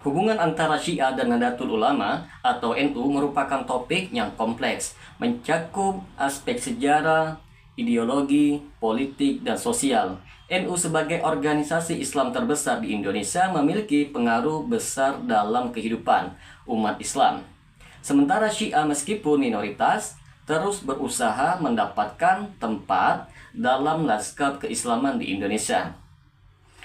Hubungan antara Syiah dan Nahdlatul Ulama atau NU merupakan topik yang kompleks, mencakup aspek sejarah, ideologi, politik, dan sosial. NU sebagai organisasi Islam terbesar di Indonesia memiliki pengaruh besar dalam kehidupan umat Islam. Sementara Syiah meskipun minoritas, terus berusaha mendapatkan tempat dalam lanskap keislaman di Indonesia.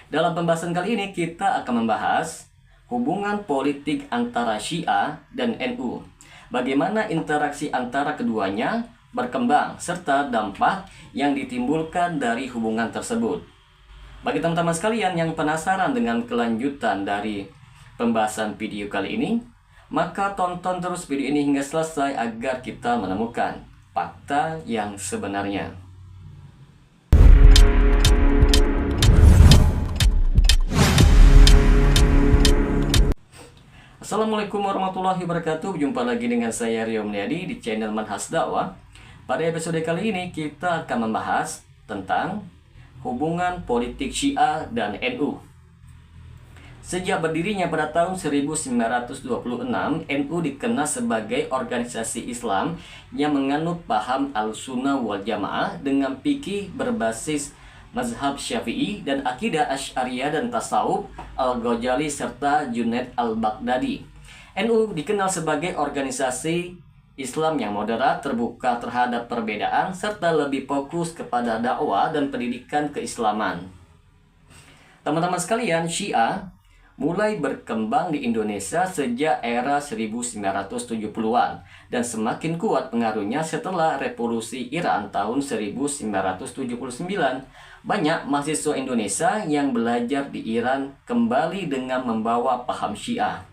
Dalam pembahasan kali ini kita akan membahas hubungan politik antara Syiah dan NU, bagaimana interaksi antara keduanya berkembang, serta dampak yang ditimbulkan dari hubungan tersebut. Bagi teman-teman sekalian yang penasaran dengan kelanjutan dari pembahasan video kali ini, maka tonton terus video ini hingga selesai agar kita menemukan fakta yang sebenarnya. Assalamualaikum warahmatullahi wabarakatuh. Jumpa lagi dengan saya Rio Mulyadi di channel Manhaj Dakwah. Pada episode kali ini kita akan membahas tentang hubungan politik Syiah dan NU. Sejak berdirinya pada tahun 1926, NU dikenal sebagai organisasi Islam yang menganut paham Al-Sunnah wal Jamaah dengan fikih berbasis mazhab Syafi'i dan akidah Asy'ariyah dan tasawuf Al-Ghazali serta Junaid Al-Baghdadi. NU dikenal sebagai organisasi Islam yang moderat, terbuka terhadap perbedaan, serta lebih fokus kepada dakwah dan pendidikan keislaman. Teman-teman sekalian, Syiah mulai berkembang di Indonesia sejak era 1970-an dan semakin kuat pengaruhnya setelah revolusi Iran tahun 1979. Banyak mahasiswa Indonesia yang belajar di Iran kembali dengan membawa paham Syiah.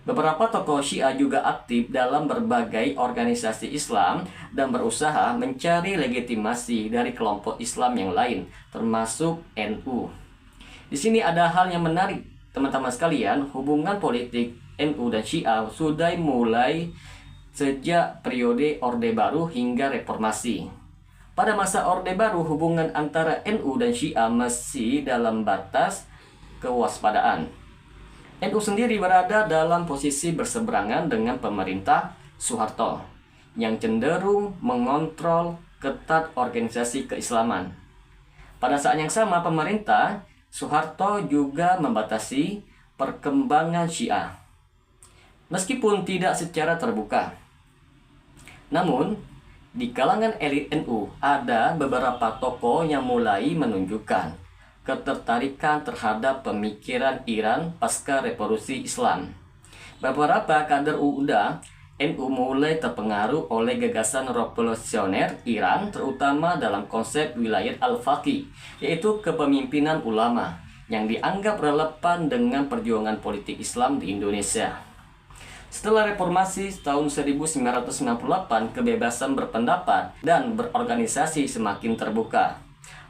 Beberapa tokoh Syiah juga aktif dalam berbagai organisasi Islam dan berusaha mencari legitimasi dari kelompok Islam yang lain, termasuk NU. Di sini ada hal yang menarik, teman-teman sekalian. Hubungan politik NU dan Syiah sudah mulai sejak periode Orde Baru hingga Reformasi. Pada masa Orde Baru, hubungan antara NU dan Syiah masih dalam batas kewaspadaan. NU sendiri berada dalam posisi berseberangan dengan pemerintah Soeharto yang cenderung mengontrol ketat organisasi keislaman. Pada saat yang sama, pemerintah Soeharto juga membatasi perkembangan Syiah, meskipun tidak secara terbuka. Namun, di kalangan elit NU ada beberapa tokoh yang mulai menunjukkan ketertarikan terhadap pemikiran Iran pasca revolusi Islam. Beberapa kader muda NU mulai terpengaruh oleh gagasan revolusioner Iran, terutama dalam konsep wilayah al-faqih, yaitu kepemimpinan ulama yang dianggap relevan dengan perjuangan politik Islam di Indonesia. Setelah reformasi tahun 1998, kebebasan berpendapat dan berorganisasi semakin terbuka.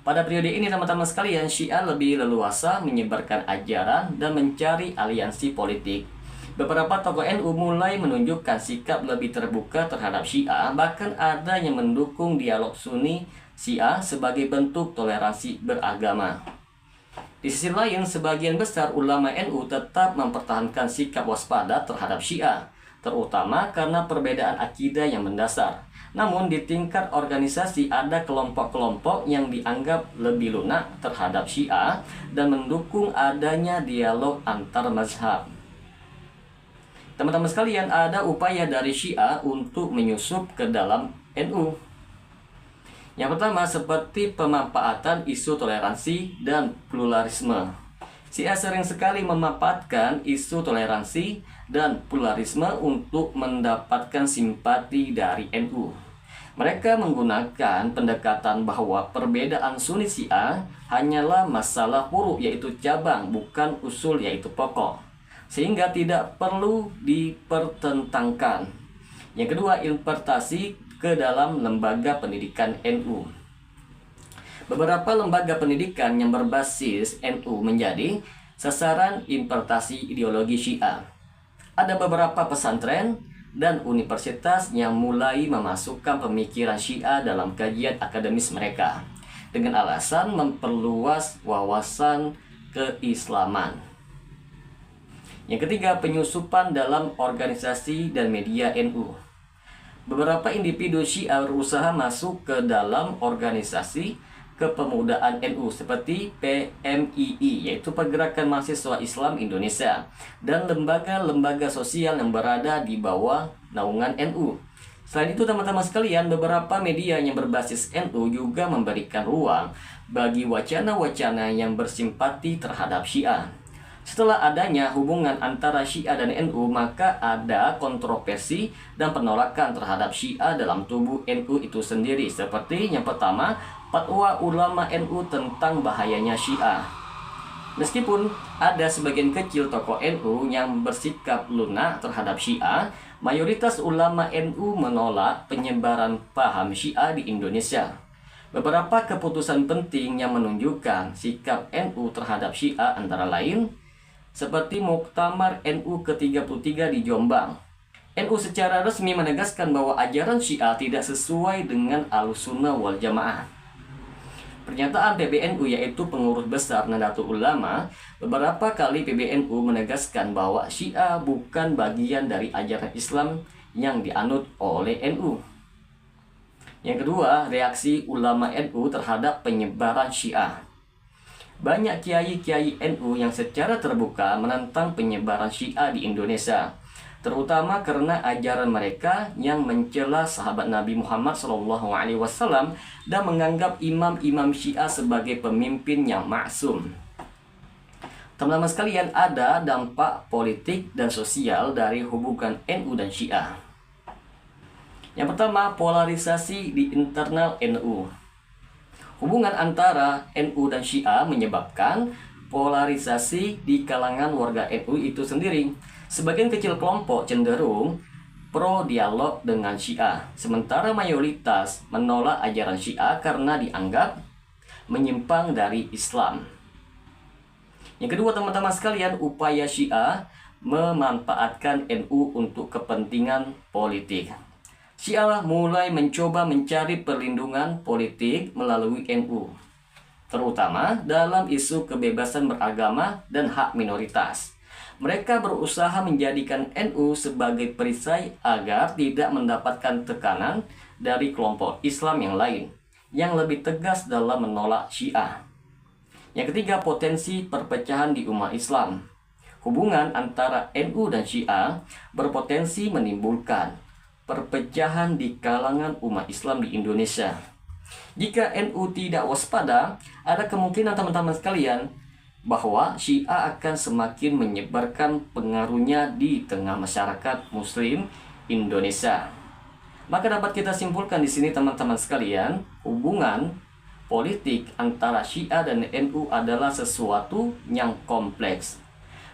Pada periode ini, teman-teman sekalian, Syiah lebih leluasa menyebarkan ajaran dan mencari aliansi politik. Beberapa tokoh NU mulai menunjukkan sikap lebih terbuka terhadap Syiah, bahkan ada yang mendukung dialog Sunni Syiah sebagai bentuk toleransi beragama. Di sisi lain, sebagian besar ulama NU tetap mempertahankan sikap waspada terhadap Syiah, terutama karena perbedaan akidah yang mendasar. Namun di tingkat organisasi ada kelompok-kelompok yang dianggap lebih lunak terhadap Syiah dan mendukung adanya dialog antar mazhab. Teman-teman sekalian, ada upaya dari Syiah untuk menyusup ke dalam NU. Yang pertama, seperti pemanfaatan isu toleransi dan pluralisme. Syiah sering sekali memanfaatkan isu toleransi dan pluralisme untuk mendapatkan simpati dari NU. Mereka menggunakan pendekatan bahwa perbedaan Sunni Syiah hanyalah masalah furu, yaitu cabang, bukan usul, yaitu pokok, sehingga tidak perlu dipertentangkan. Yang kedua, interpretasi ke dalam lembaga pendidikan NU. Beberapa lembaga pendidikan yang berbasis NU menjadi sasaran interpretasi ideologi Syiah. Ada beberapa pesantren dan universitas yang mulai memasukkan pemikiran Syiah dalam kajian akademis mereka dengan alasan memperluas wawasan keislaman. Yang ketiga, penyusupan dalam organisasi dan media NU. Beberapa individu Syiah berusaha masuk ke dalam organisasi kepemudaan NU seperti PMII, yaitu Pergerakan Mahasiswa Islam Indonesia, dan lembaga-lembaga sosial yang berada di bawah naungan NU. Selain itu teman-teman sekalian, beberapa media yang berbasis NU juga memberikan ruang bagi wacana-wacana yang bersimpati terhadap Syiah. Setelah adanya hubungan antara Syiah dan NU, maka ada kontroversi dan penolakan terhadap Syiah dalam tubuh NU itu sendiri. Seperti yang pertama, fatwa ulama NU tentang bahayanya Syiah. Meskipun ada sebagian kecil tokoh NU yang bersikap lunak terhadap Syiah, mayoritas ulama NU menolak penyebaran paham Syiah di Indonesia. Beberapa keputusan penting yang menunjukkan sikap NU terhadap Syiah antara lain seperti Muktamar NU ke-33 di Jombang. NU secara resmi menegaskan bahwa ajaran Syiah tidak sesuai dengan Ahlussunnah wal Jamaah. Pernyataan PBNU, yaitu pengurus besar Nahdlatul Ulama, beberapa kali PBNU menegaskan bahwa Syiah bukan bagian dari ajaran Islam yang dianut oleh NU. Yang kedua, reaksi ulama NU terhadap penyebaran Syiah. Banyak kiai-kiai NU yang secara terbuka menentang penyebaran Syiah di Indonesia, terutama karena ajaran mereka yang mencela sahabat Nabi Muhammad SAW dan menganggap imam-imam Syiah sebagai pemimpin yang maksum. Teman-teman sekalian, ada dampak politik dan sosial dari hubungan NU dan Syiah. Yang pertama, polarisasi di internal NU. Hubungan antara NU dan Syiah menyebabkan polarisasi di kalangan warga NU itu sendiri. Sebagian kecil kelompok cenderung pro dialog dengan Syiah, sementara mayoritas menolak ajaran Syiah karena dianggap menyimpang dari Islam. Yang kedua teman-teman sekalian, upaya Syiah memanfaatkan NU untuk kepentingan politik. Syiah mulai mencoba mencari perlindungan politik melalui NU, terutama dalam isu kebebasan beragama dan hak minoritas. Mereka berusaha menjadikan NU sebagai perisai agar tidak mendapatkan tekanan dari kelompok Islam yang lain, yang lebih tegas dalam menolak Syiah. Yang ketiga, potensi perpecahan di umat Islam. Hubungan antara NU dan Syiah berpotensi menimbulkan perpecahan di kalangan umat Islam di Indonesia. Jika NU tidak waspada, ada kemungkinan teman-teman sekalian bahwa Syiah akan semakin menyebarkan pengaruhnya di tengah masyarakat Muslim Indonesia. Maka dapat kita simpulkan di sini teman-teman sekalian, hubungan politik antara Syiah dan NU adalah sesuatu yang kompleks.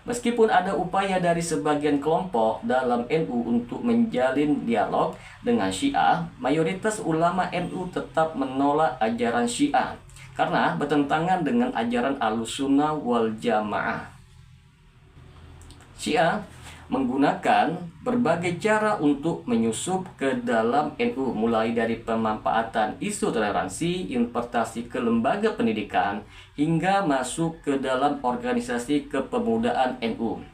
Meskipun ada upaya dari sebagian kelompok dalam NU untuk menjalin dialog dengan Syiah, mayoritas ulama NU tetap menolak ajaran Syiah karena bertentangan dengan ajaran Ahlussunnah wal Jamaah. Syiah menggunakan berbagai cara untuk menyusup ke dalam NU, mulai dari pemanfaatan isu toleransi, importasi ke lembaga pendidikan, hingga masuk ke dalam organisasi kepemudaan NU.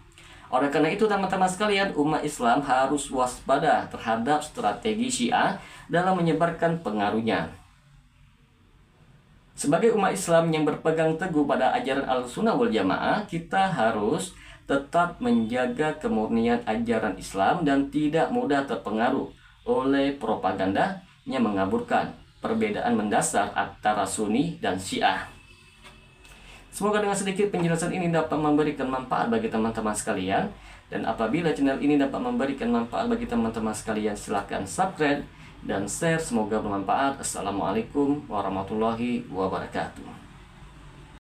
Oleh karena itu teman-teman sekalian, umat Islam harus waspada terhadap strategi Syiah dalam menyebarkan pengaruhnya. Sebagai umat Islam yang berpegang teguh pada ajaran Ahlussunnah wal Jamaah, kita harus tetap menjaga kemurnian ajaran Islam dan tidak mudah terpengaruh oleh propaganda yang mengaburkan perbedaan mendasar antara Sunni dan Syiah. Semoga dengan sedikit penjelasan ini dapat memberikan manfaat bagi teman-teman sekalian. Dan apabila channel ini dapat memberikan manfaat bagi teman-teman sekalian, silahkan subscribe dan share. Semoga bermanfaat. Assalamualaikum warahmatullahi wabarakatuh.